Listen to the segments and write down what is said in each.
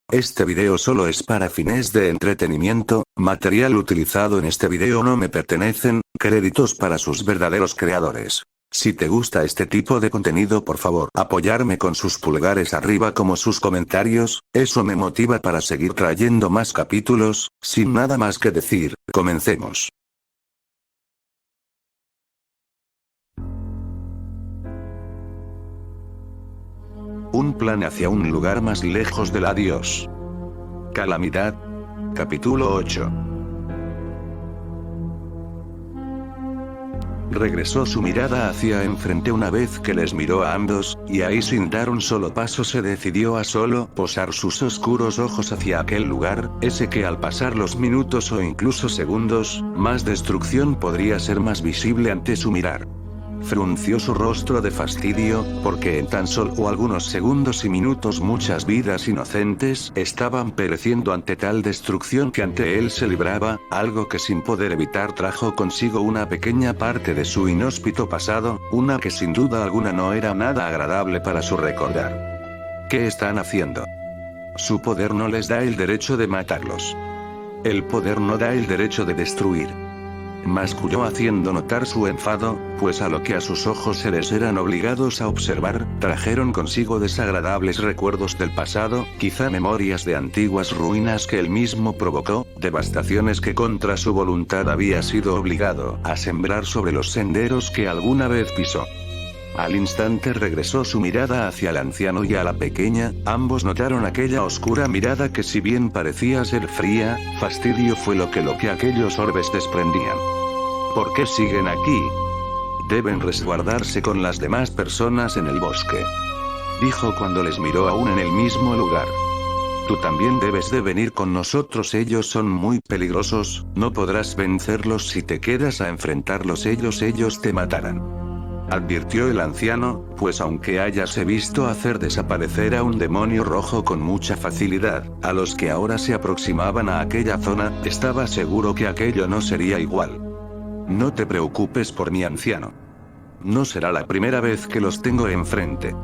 Este video solo es para fines de entretenimiento, material utilizado en este video no me pertenecen, créditos para sus verdaderos creadores. Si te gusta este tipo de contenido, por favor apoyarme con sus pulgares arriba como sus comentarios, eso me motiva para seguir trayendo más capítulos. Sin nada más que decir, comencemos. Un plan hacia un lugar más lejos del adiós. Calamidad. Capítulo 8. Regresó su mirada hacia enfrente una vez que les miró a ambos, y ahí sin dar un solo paso se decidió a solo posar sus oscuros ojos hacia aquel lugar, ese que al pasar los minutos o incluso segundos, más destrucción podría ser más visible ante su mirar. Frunció su rostro de fastidio, porque en tan solo algunos segundos y minutos muchas vidas inocentes estaban pereciendo ante tal destrucción que ante él se libraba, algo que sin poder evitar trajo consigo una pequeña parte de su inhóspito pasado, una que sin duda alguna no era nada agradable para su recordar. ¿Qué están haciendo? Su poder no les da el derecho de matarlos. El poder no da el derecho de destruir. Masculló haciendo notar su enfado, pues a lo que a sus ojos se les eran obligados a observar, trajeron consigo desagradables recuerdos del pasado, quizá memorias de antiguas ruinas que él mismo provocó, devastaciones que contra su voluntad había sido obligado a sembrar sobre los senderos que alguna vez pisó. Al instante regresó su mirada hacia el anciano y a la pequeña, ambos notaron aquella oscura mirada que si bien parecía ser fría, fastidio fue lo que aquellos orbes desprendían. ¿Por qué siguen aquí? Deben resguardarse con las demás personas en el bosque. Dijo cuando les miró aún en el mismo lugar. Tú también debes de venir con nosotros, ellos son muy peligrosos, no podrás vencerlos si te quedas a enfrentarlos, ellos te matarán. Advirtió el anciano, pues aunque hayase visto hacer desaparecer a un demonio rojo con mucha facilidad, a los que ahora se aproximaban a aquella zona, estaba seguro que aquello no sería igual. No te preocupes por mi anciano. No será la primera vez que los tengo enfrente.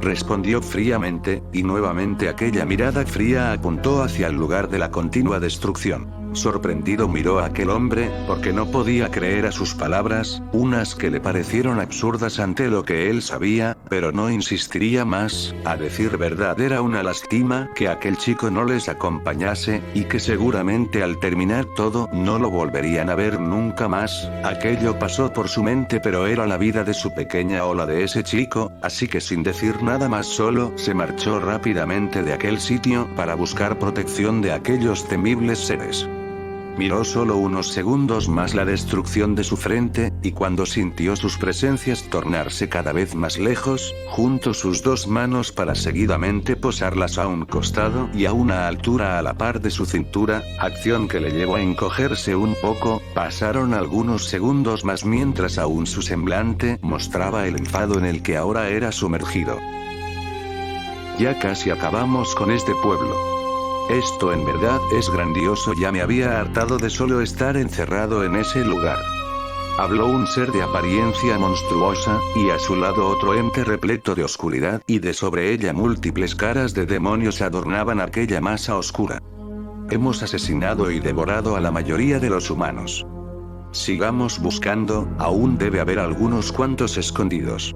Respondió fríamente, y nuevamente aquella mirada fría apuntó hacia el lugar de la continua destrucción. Sorprendido miró a aquel hombre, porque no podía creer a sus palabras, unas que le parecieron absurdas ante lo que él sabía, pero no insistiría más. A decir verdad era una lástima que aquel chico no les acompañase, y que seguramente al terminar todo no lo volverían a ver nunca más. Aquello pasó por su mente, pero era la vida de su pequeña o la de ese chico, así que sin decir nada más solo se marchó rápidamente de aquel sitio para buscar protección de aquellos temibles seres. Miró solo unos segundos más la destrucción de su frente, y cuando sintió sus presencias tornarse cada vez más lejos, juntó sus dos manos para seguidamente posarlas a un costado y a una altura a la par de su cintura, acción que le llevó a encogerse un poco. Pasaron algunos segundos más mientras aún su semblante mostraba el enfado en el que ahora era sumergido. Ya casi acabamos con este pueblo. Esto en verdad es grandioso, ya me había hartado de solo estar encerrado en ese lugar. Habló un ser de apariencia monstruosa, y a su lado otro ente repleto de oscuridad, y de sobre ella múltiples caras de demonios adornaban aquella masa oscura. Hemos asesinado y devorado a la mayoría de los humanos. Sigamos buscando, aún debe haber algunos cuantos escondidos.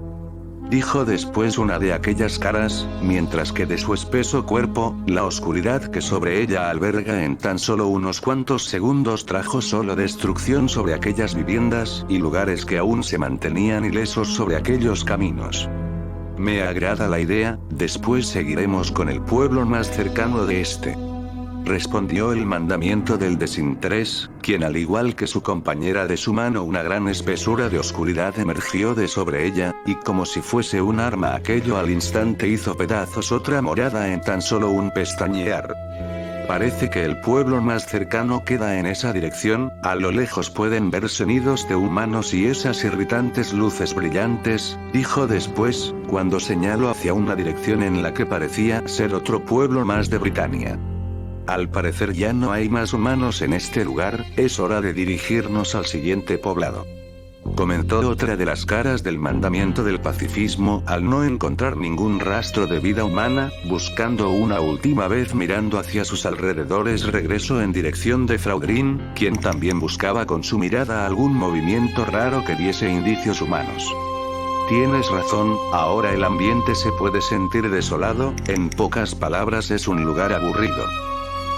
Dijo después una de aquellas caras, mientras que de su espeso cuerpo, la oscuridad que sobre ella alberga en tan solo unos cuantos segundos trajo solo destrucción sobre aquellas viviendas y lugares que aún se mantenían ilesos sobre aquellos caminos. Me agrada la idea, después seguiremos con el pueblo más cercano de este. Respondió el mandamiento del desinterés, quien al igual que su compañera de su mano una gran espesura de oscuridad emergió de sobre ella, y como si fuese un arma aquello al instante hizo pedazos otra morada en tan solo un pestañear. Parece que el pueblo más cercano queda en esa dirección, a lo lejos pueden verse nidos de humanos y esas irritantes luces brillantes, dijo después, cuando señaló hacia una dirección en la que parecía ser otro pueblo más de Britania. Al parecer ya no hay más humanos en este lugar, es hora de dirigirnos al siguiente poblado. Comentó otra de las caras del mandamiento del pacifismo al no encontrar ningún rastro de vida humana, buscando una última vez mirando hacia sus alrededores regresó en dirección de Fraudrin, quien también buscaba con su mirada algún movimiento raro que diese indicios humanos. Tienes razón, ahora el ambiente se puede sentir desolado, en pocas palabras es un lugar aburrido.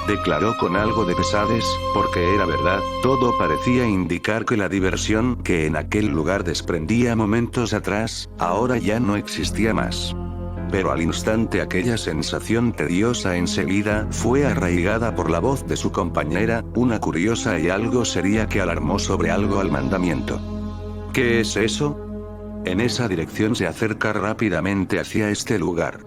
Declaró con algo de pesadez, porque era verdad, todo parecía indicar que la diversión que en aquel lugar desprendía momentos atrás, ahora ya no existía más. Pero al instante aquella sensación tediosa enseguida fue arraigada por la voz de su compañera, una curiosa y algo seria que alarmó sobre algo al mandamiento. ¿Qué es eso? En esa dirección se acerca rápidamente hacia este lugar.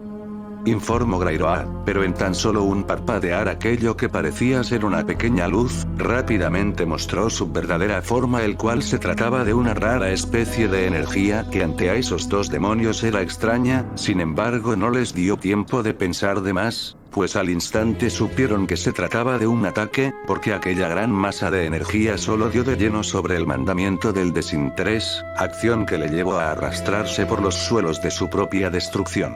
Informó Grairoa, pero en tan solo un parpadear aquello que parecía ser una pequeña luz, rápidamente mostró su verdadera forma, el cual se trataba de una rara especie de energía que ante a esos dos demonios era extraña, sin embargo no les dio tiempo de pensar de más, pues al instante supieron que se trataba de un ataque, porque aquella gran masa de energía solo dio de lleno sobre el mandamiento del desinterés, acción que le llevó a arrastrarse por los suelos de su propia destrucción.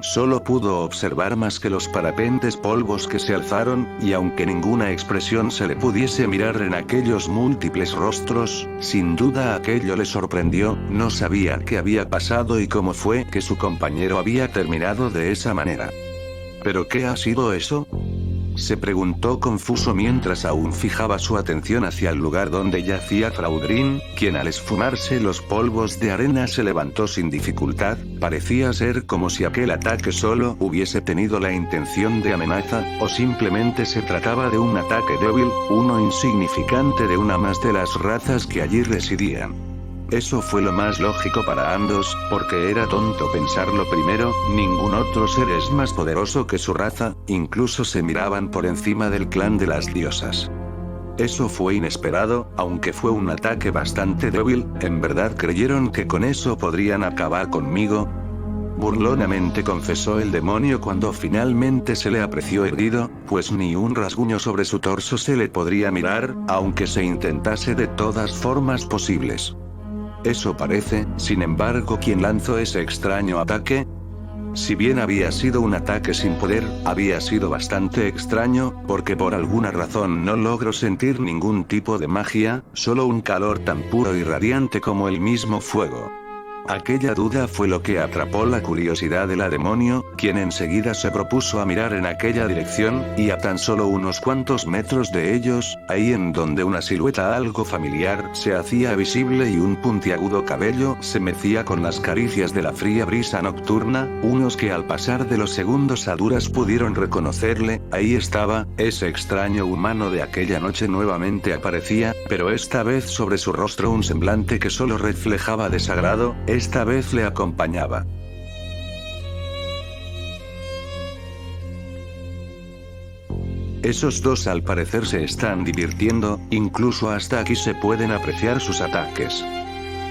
Solo pudo observar más que los parapentes polvos que se alzaron, y aunque ninguna expresión se le pudiese mirar en aquellos múltiples rostros, sin duda aquello le sorprendió, no sabía qué había pasado y cómo fue que su compañero había terminado de esa manera. ¿Pero qué ha sido eso?, se preguntó confuso mientras aún fijaba su atención hacia el lugar donde yacía Fraudrin, quien al esfumarse los polvos de arena se levantó sin dificultad. Parecía ser como si aquel ataque solo hubiese tenido la intención de amenaza, o simplemente se trataba de un ataque débil, uno insignificante de una más de las razas que allí residían. Eso fue lo más lógico para ambos, porque era tonto pensarlo primero, ningún otro ser es más poderoso que su raza, incluso se miraban por encima del clan de las diosas. Eso fue inesperado, aunque fue un ataque bastante débil, ¿en verdad creyeron que con eso podrían acabar conmigo?, burlonamente confesó el demonio cuando finalmente se le apreció herido, pues ni un rasguño sobre su torso se le podría mirar, aunque se intentase de todas formas posibles. Eso parece, sin embargo, quien lanzó ese extraño ataque. Si bien había sido un ataque sin poder, había sido bastante extraño, porque por alguna razón no logró sentir ningún tipo de magia, solo un calor tan puro y radiante como el mismo fuego. Aquella duda fue lo que atrapó la curiosidad de la demonio, quien enseguida se propuso a mirar en aquella dirección, y a tan solo unos cuantos metros de ellos, ahí en donde una silueta algo familiar se hacía visible y un puntiagudo cabello se mecía con las caricias de la fría brisa nocturna, unos que al pasar de los segundos a duras pudieron reconocerle, ahí estaba, ese extraño humano de aquella noche nuevamente aparecía, pero esta vez sobre su rostro un semblante que solo reflejaba desagrado. Esta vez le acompañaba. Esos dos al parecer se están divirtiendo, incluso hasta aquí se pueden apreciar sus ataques.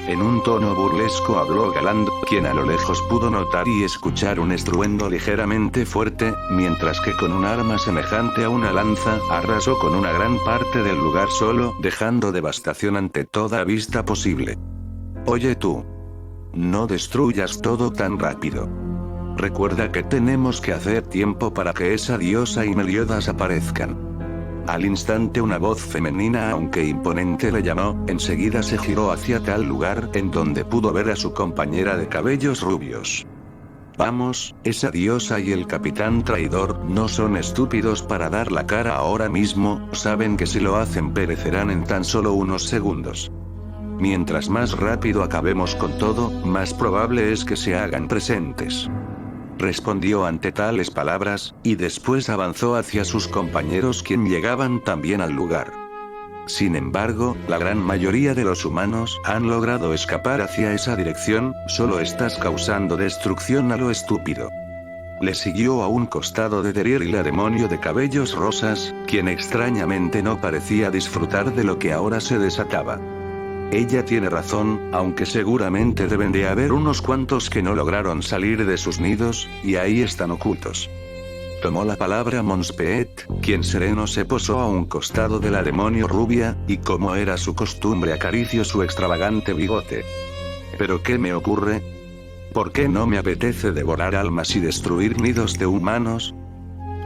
En un tono burlesco habló Galando, quien a lo lejos pudo notar y escuchar un estruendo ligeramente fuerte, mientras que con un arma semejante a una lanza, arrasó con una gran parte del lugar solo, dejando devastación ante toda vista posible. Oye tú. No destruyas todo tan rápido. Recuerda que tenemos que hacer tiempo para que esa diosa y Meliodas aparezcan. Al instante una voz femenina aunque imponente le llamó, enseguida se giró hacia tal lugar en donde pudo ver a su compañera de cabellos rubios. Vamos, esa diosa y el capitán traidor no son estúpidos para dar la cara ahora mismo, saben que si lo hacen perecerán en tan solo unos segundos. Mientras más rápido acabemos con todo, más probable es que se hagan presentes. Respondió ante tales palabras, y después avanzó hacia sus compañeros quien llegaban también al lugar. Sin embargo, la gran mayoría de los humanos han logrado escapar hacia esa dirección, solo estás causando destrucción a lo estúpido. Le siguió a un costado de Derier y la demonio de cabellos rosas, quien extrañamente no parecía disfrutar de lo que ahora se desataba. Ella tiene razón, aunque seguramente deben de haber unos cuantos que no lograron salir de sus nidos, y ahí están ocultos. Tomó la palabra Monspeet, quien sereno se posó a un costado de la demonio rubia, y como era su costumbre acarició su extravagante bigote. ¿Pero qué me ocurre? ¿Por qué no me apetece devorar almas y destruir nidos de humanos?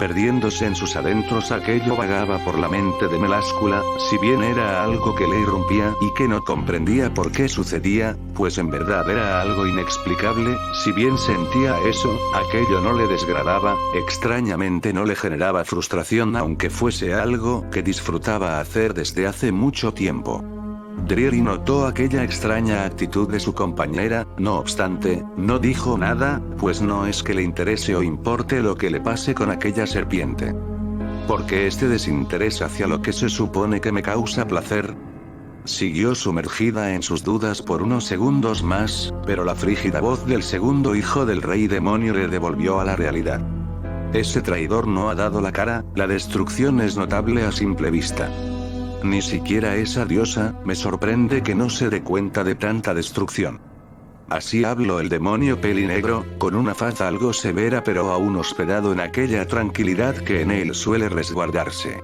Perdiéndose en sus adentros, aquello vagaba por la mente de Meláscula, si bien era algo que le irrumpía y que no comprendía por qué sucedía, pues en verdad era algo inexplicable. Si bien sentía eso, aquello no le desagradaba, extrañamente no le generaba frustración, aunque fuese algo que disfrutaba hacer desde hace mucho tiempo. Driri notó aquella extraña actitud de su compañera, no obstante, no dijo nada, pues no es que le interese o importe lo que le pase con aquella serpiente. ¿Por qué este desinterés hacia lo que se supone que me causa placer? Siguió sumergida en sus dudas por unos segundos más, pero la frígida voz del segundo hijo del rey demonio le devolvió a la realidad. Ese traidor no ha dado la cara, la destrucción es notable a simple vista. Ni siquiera esa diosa, me sorprende que no se dé cuenta de tanta destrucción. Así habló el demonio pelinegro, con una faz algo severa pero aún hospedado en aquella tranquilidad que en él suele resguardarse.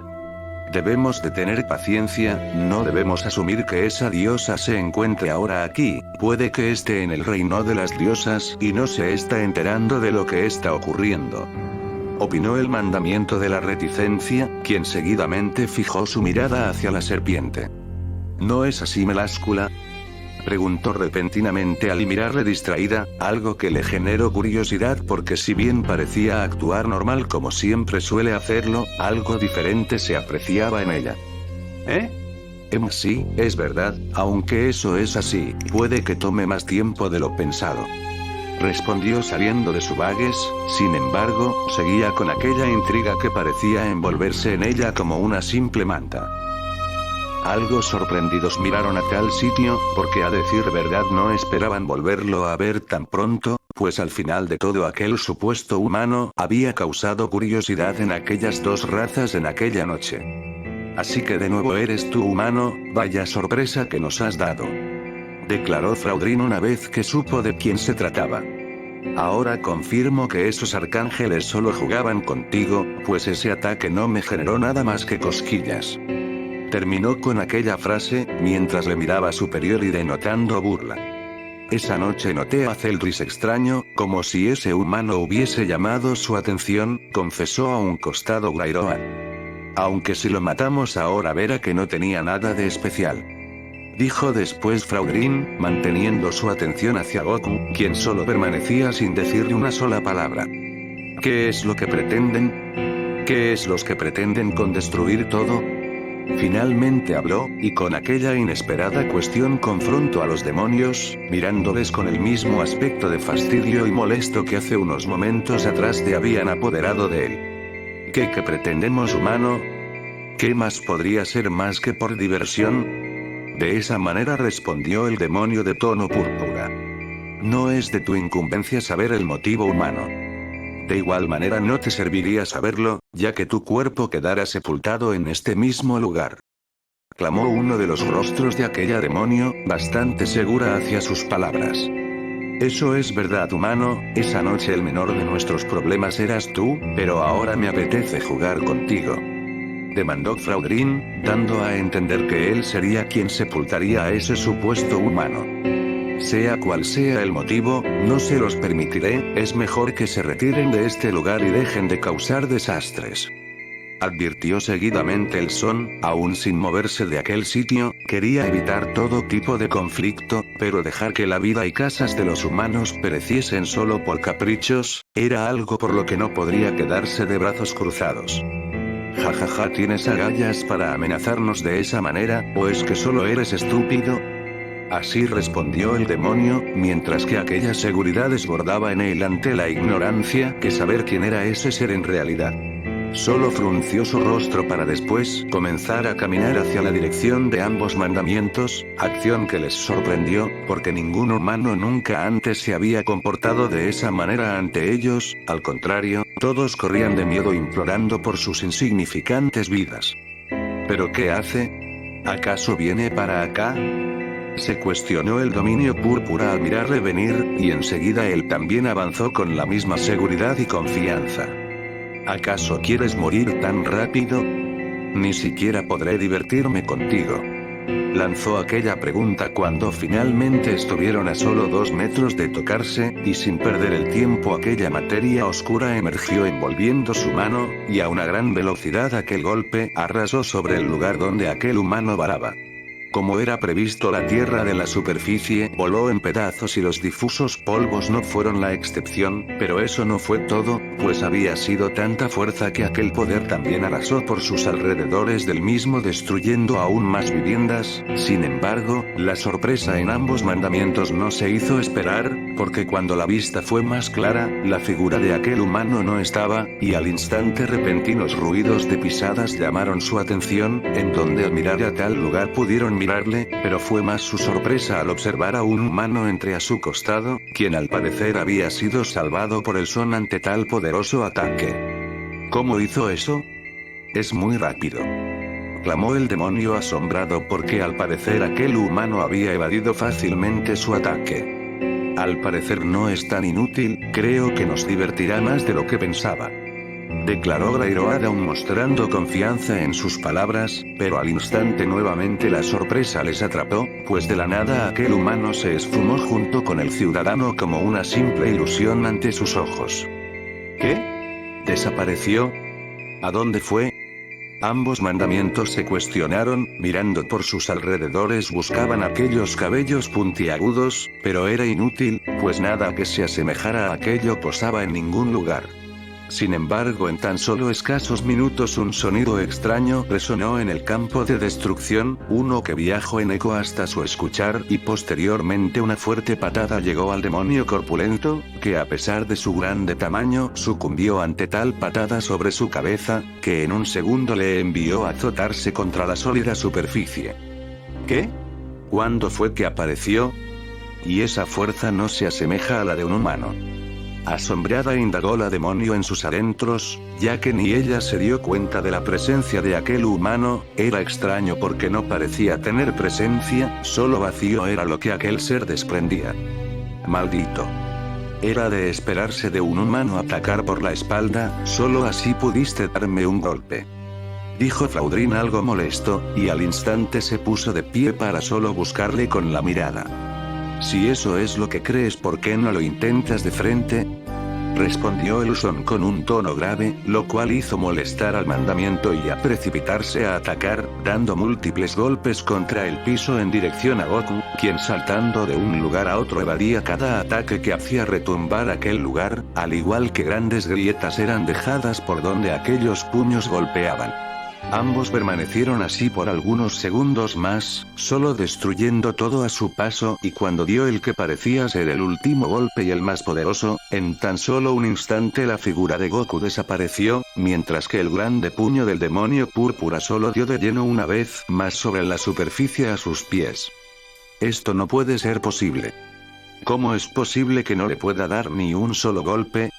Debemos de tener paciencia, no debemos asumir que esa diosa se encuentre ahora aquí, puede que esté en el reino de las diosas y no se está enterando de lo que está ocurriendo. Opinó el mandamiento de la reticencia, quien seguidamente fijó su mirada hacia la serpiente. ¿No es así, Meláscula?, preguntó repentinamente al mirarle distraída, algo que le generó curiosidad porque si bien parecía actuar normal como siempre suele hacerlo, algo diferente se apreciaba en ella. Sí, es verdad, aunque eso es así, puede que tome más tiempo de lo pensado. Respondió saliendo de su vaguez, sin embargo, seguía con aquella intriga que parecía envolverse en ella como una simple manta. Algo sorprendidos miraron a tal sitio, porque a decir verdad no esperaban volverlo a ver tan pronto, pues al final de todo aquel supuesto humano había causado curiosidad en aquellas dos razas en aquella noche. Así que de nuevo eres tú humano, vaya sorpresa que nos has dado, declaró Fraudrin una vez que supo de quién se trataba. Ahora confirmo que esos arcángeles solo jugaban contigo, pues ese ataque no me generó nada más que cosquillas. Terminó con aquella frase, mientras le miraba superior y denotando burla. Esa noche noté a Celdris extraño, como si ese humano hubiese llamado su atención, confesó a un costado Grairoan. Aunque si lo matamos ahora verá que no tenía nada de especial, dijo después Fraudrin, manteniendo su atención hacia Goku, quien solo permanecía sin decirle una sola palabra. ¿Qué es lo que pretenden? ¿Qué es lo que pretenden con destruir todo? Finalmente habló, y con aquella inesperada cuestión confrontó a los demonios, mirándoles con el mismo aspecto de fastidio y molesto que hace unos momentos atrás te habían apoderado de él. ¿Qué pretendemos, humano? ¿Qué más podría ser más que por diversión? De esa manera respondió el demonio de tono púrpura. No es de tu incumbencia saber el motivo humano. De igual manera no te serviría saberlo, ya que tu cuerpo quedará sepultado en este mismo lugar, clamó uno de los rostros de aquella demonio, bastante segura hacia sus palabras. Eso es verdad, humano, esa noche el menor de nuestros problemas eras tú, pero ahora me apetece jugar contigo, demandó Fraudrin, dando a entender que él sería quien sepultaría a ese supuesto humano. Sea cual sea el motivo, no se los permitiré, es mejor que se retiren de este lugar y dejen de causar desastres, advirtió seguidamente el Son, aún sin moverse de aquel sitio. Quería evitar todo tipo de conflicto, pero dejar que la vida y casas de los humanos pereciesen solo por caprichos, era algo por lo que no podría quedarse de brazos cruzados. Jajaja, ¿tienes agallas para amenazarnos de esa manera, o es que solo eres estúpido? Así respondió el demonio, mientras que aquella seguridad desbordaba en él ante la ignorancia que saber quién era ese ser en realidad. Solo frunció su rostro para después comenzar a caminar hacia la dirección de ambos mandamientos, acción que les sorprendió, porque ningún humano nunca antes se había comportado de esa manera ante ellos, al contrario, todos corrían de miedo implorando por sus insignificantes vidas. ¿Pero qué hace? ¿Acaso viene para acá?, se cuestionó el dominio púrpura al mirarle venir, y enseguida él también avanzó con la misma seguridad y confianza. ¿Acaso quieres morir tan rápido? Ni siquiera podré divertirme contigo. Lanzó aquella pregunta cuando finalmente estuvieron a solo 2 metros de tocarse, y sin perder el tiempo aquella materia oscura emergió envolviendo su mano, y a una gran velocidad aquel golpe arrasó sobre el lugar donde aquel humano varaba. Como era previsto, la tierra de la superficie voló en pedazos y los difusos polvos no fueron la excepción, pero eso no fue todo, pues había sido tanta fuerza que aquel poder también arrasó por sus alrededores del mismo, destruyendo aún más viviendas. Sin embargo, la sorpresa en ambos mandamientos no se hizo esperar, porque cuando la vista fue más clara, la figura de aquel humano no estaba, y al instante repentinos ruidos de pisadas llamaron su atención, en donde al mirar a tal lugar pudieron mirarle, pero fue más su sorpresa al observar a un humano entre a su costado, quien al parecer había sido salvado por el son ante tal poderoso ataque. ¿Cómo hizo eso? Es muy rápido, clamó el demonio asombrado porque al parecer aquel humano había evadido fácilmente su ataque. Al parecer no es tan inútil, creo que nos divertirá más de lo que pensaba, declaró Grairoad aún mostrando confianza en sus palabras, pero al instante nuevamente la sorpresa les atrapó, pues de la nada aquel humano se esfumó junto con el ciudadano como una simple ilusión ante sus ojos. ¿Qué? ¿Desapareció? ¿A dónde fue? Ambos mandamientos se cuestionaron, mirando por sus alrededores buscaban aquellos cabellos puntiagudos, pero era inútil, pues nada que se asemejara a aquello posaba en ningún lugar. Sin embargo, en tan solo escasos minutos un sonido extraño resonó en el campo de destrucción, uno que viajó en eco hasta su escuchar, y posteriormente una fuerte patada llegó al demonio corpulento, que a pesar de su grande tamaño sucumbió ante tal patada sobre su cabeza, que en un segundo le envió a azotarse contra la sólida superficie. ¿Qué? ¿Cuándo fue que apareció? Y esa fuerza no se asemeja a la de un humano. Asombrada indagó la demonio en sus adentros, ya que ni ella se dio cuenta de la presencia de aquel humano. Era extraño porque no parecía tener presencia, solo vacío era lo que aquel ser desprendía. Maldito. Era de esperarse de un humano atacar por la espalda, solo así pudiste darme un golpe, dijo Flaudrin algo molesto, y al instante se puso de pie para solo buscarle con la mirada. Si eso es lo que crees, ¿por qué no lo intentas de frente?, respondió el Usón con un tono grave, lo cual hizo molestar al mandamiento y a precipitarse a atacar, dando múltiples golpes contra el piso en dirección a Goku, quien saltando de un lugar a otro evadía cada ataque que hacía retumbar aquel lugar, al igual que grandes grietas eran dejadas por donde aquellos puños golpeaban. Ambos permanecieron así por algunos segundos más, solo destruyendo todo a su paso, y cuando dio el que parecía ser el último golpe y el más poderoso, en tan solo un instante la figura de Goku desapareció, mientras que el grande puño del demonio púrpura solo dio de lleno una vez más sobre la superficie a sus pies. Esto no puede ser posible. ¿Cómo es posible que no le pueda dar ni un solo golpe?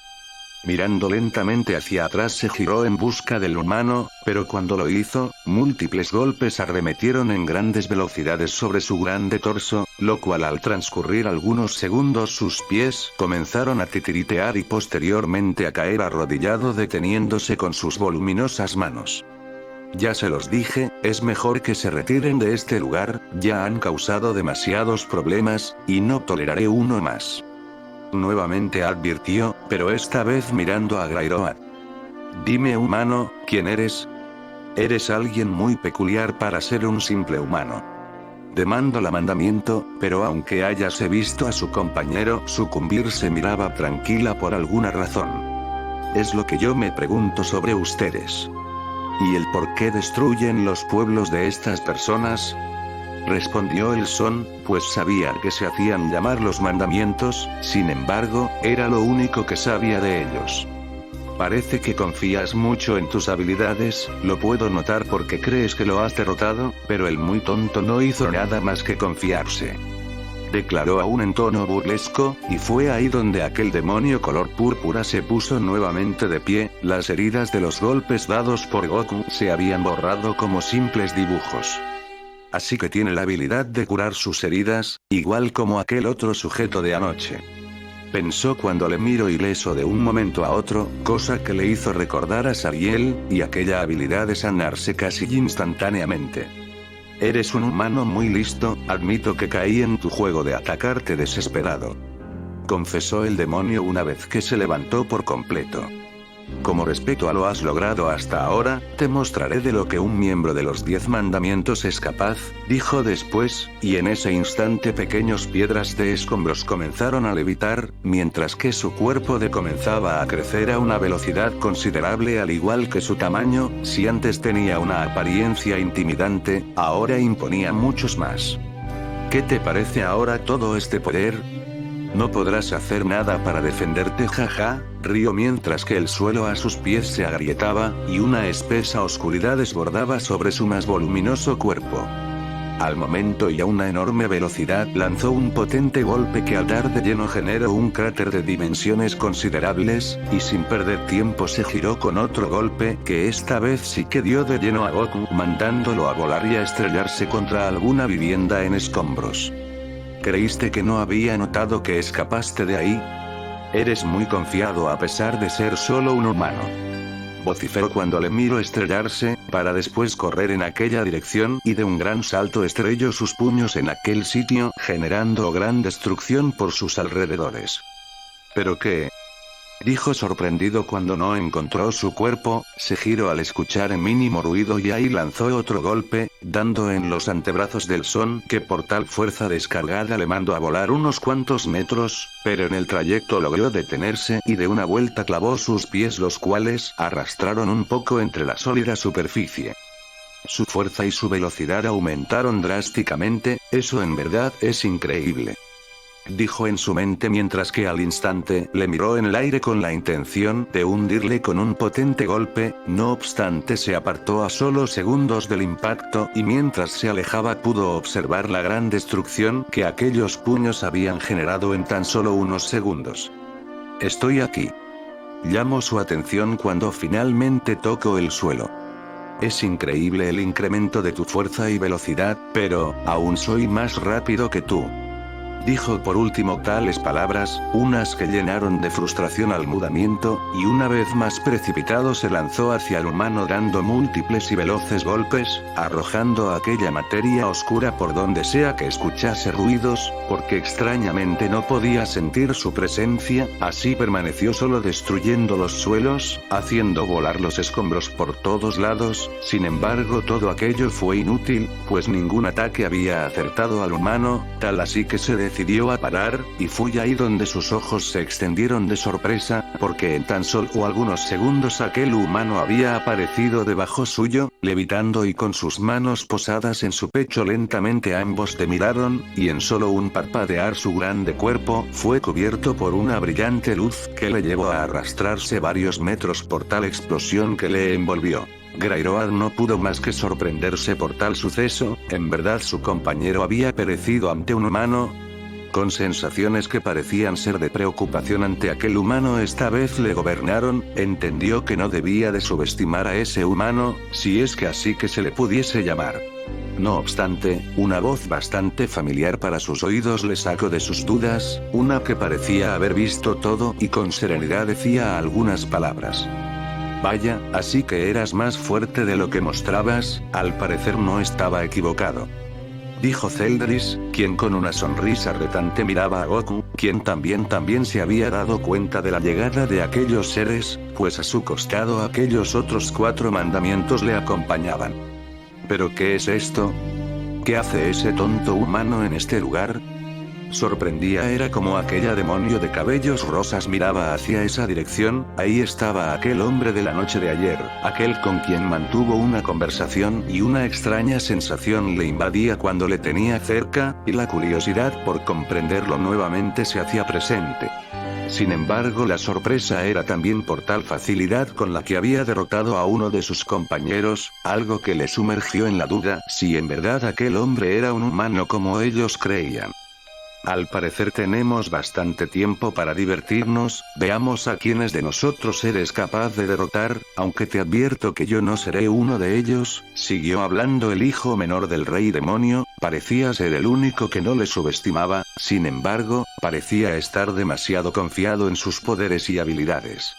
Mirando lentamente hacia atrás se giró en busca del humano, pero cuando lo hizo, múltiples golpes arremetieron en grandes velocidades sobre su grande torso, lo cual al transcurrir algunos segundos sus pies comenzaron a titiritear y posteriormente a caer arrodillado, deteniéndose con sus voluminosas manos. Ya se los dije, es mejor que se retiren de este lugar, ya han causado demasiados problemas, y no toleraré uno más. Nuevamente advirtió, pero esta vez mirando a Grairoad. Dime, humano, ¿quién eres? Eres alguien muy peculiar para ser un simple humano. Demandó la mandamiento, pero aunque hayase visto a su compañero sucumbir se miraba tranquila por alguna razón. Es lo que yo me pregunto sobre ustedes. ¿Y el por qué destruyen los pueblos de estas personas? Respondió el Son, pues sabía que se hacían llamar los mandamientos, sin embargo, era lo único que sabía de ellos. Parece que confías mucho en tus habilidades, lo puedo notar porque crees que lo has derrotado, pero el muy tonto no hizo nada más que confiarse, declaró aún en tono burlesco, y fue ahí donde aquel demonio color púrpura se puso nuevamente de pie. Las heridas de los golpes dados por Goku se habían borrado como simples dibujos. Así que tiene la habilidad de curar sus heridas, igual como aquel otro sujeto de anoche. Pensó cuando le miró ileso de un momento a otro, cosa que le hizo recordar a Sariel, y aquella habilidad de sanarse casi instantáneamente. Eres un humano muy listo, admito que caí en tu juego de atacarte desesperado. Confesó el demonio una vez que se levantó por completo. Como respeto a lo has logrado hasta ahora, te mostraré de lo que un miembro de los 10 mandamientos es capaz, dijo después, y en ese instante pequeñas piedras de escombros comenzaron a levitar, mientras que su cuerpo comenzaba a crecer a una velocidad considerable al igual que su tamaño, si antes tenía una apariencia intimidante, ahora imponía muchos más. ¿Qué te parece ahora todo este poder? No podrás hacer nada para defenderte, jaja, rió mientras que el suelo a sus pies se agrietaba, y una espesa oscuridad desbordaba sobre su más voluminoso cuerpo. Al momento y a una enorme velocidad lanzó un potente golpe que al dar de lleno generó un cráter de dimensiones considerables, y sin perder tiempo se giró con otro golpe que esta vez sí que dio de lleno a Goku, mandándolo a volar y a estrellarse contra alguna vivienda en escombros. ¿Creíste que no había notado que escapaste de ahí? Eres muy confiado a pesar de ser solo un humano. Vociferó cuando le miró estrellarse, para después correr en aquella dirección y de un gran salto estrelló sus puños en aquel sitio, generando gran destrucción por sus alrededores. ¿Pero qué? Dijo sorprendido cuando no encontró su cuerpo, se giró al escuchar el mínimo ruido y ahí lanzó otro golpe, dando en los antebrazos del Son que por tal fuerza descargada le mandó a volar unos cuantos metros, pero en el trayecto logró detenerse y de una vuelta clavó sus pies los cuales arrastraron un poco entre la sólida superficie. Su fuerza y su velocidad aumentaron drásticamente, eso en verdad es increíble. Dijo en su mente mientras que al instante le miró en el aire con la intención de hundirle con un potente golpe, no obstante se apartó a solo segundos del impacto y mientras se alejaba pudo observar la gran destrucción que aquellos puños habían generado en tan solo unos segundos. Estoy aquí. Llamó su atención cuando finalmente tocó el suelo. Es increíble el incremento de tu fuerza y velocidad, pero aún soy más rápido que tú. Dijo por último tales palabras, unas que llenaron de frustración al mudamiento, y una vez más precipitado se lanzó hacia el humano dando múltiples y veloces golpes, arrojando aquella materia oscura por donde sea que escuchase ruidos, porque extrañamente no podía sentir su presencia, así permaneció solo destruyendo los suelos, haciendo volar los escombros por todos lados, sin embargo todo aquello fue inútil, pues ningún ataque había acertado al humano, tal así que se decidió a parar, y fue ahí donde sus ojos se extendieron de sorpresa, porque en tan solo algunos segundos aquel humano había aparecido debajo suyo, levitando y con sus manos posadas en su pecho lentamente ambos te miraron, y en solo un parpadear su grande cuerpo fue cubierto por una brillante luz que le llevó a arrastrarse varios metros por tal explosión que le envolvió. Grairoad no pudo más que sorprenderse por tal suceso, en verdad su compañero había perecido ante un humano. Con sensaciones que parecían ser de preocupación ante aquel humano esta vez le gobernaron, entendió que no debía de subestimar a ese humano, si es que así que se le pudiese llamar. No obstante, una voz bastante familiar para sus oídos le sacó de sus dudas, una que parecía haber visto todo y con serenidad decía algunas palabras. Vaya, así que eras más fuerte de lo que mostrabas, al parecer no estaba equivocado. Dijo Zeldris, quien con una sonrisa retante miraba a Goku, quien también se había dado cuenta de la llegada de aquellos seres, pues a su costado aquellos otros 4 mandamientos le acompañaban. ¿Pero qué es esto? ¿Qué hace ese tonto humano en este lugar? Sorprendía era como aquella demonio de cabellos rosas miraba hacia esa dirección, ahí estaba aquel hombre de la noche de ayer, aquel con quien mantuvo una conversación y una extraña sensación le invadía cuando le tenía cerca, y la curiosidad por comprenderlo nuevamente se hacía presente. Sin embargo la sorpresa era también por tal facilidad con la que había derrotado a uno de sus compañeros, algo que le sumergió en la duda si en verdad aquel hombre era un humano como ellos creían. Al parecer tenemos bastante tiempo para divertirnos, veamos a quiénes de nosotros eres capaz de derrotar, aunque te advierto que yo no seré uno de ellos, siguió hablando el hijo menor del rey demonio, Parecía ser el único que no le subestimaba, sin embargo, parecía estar demasiado confiado en sus poderes y habilidades.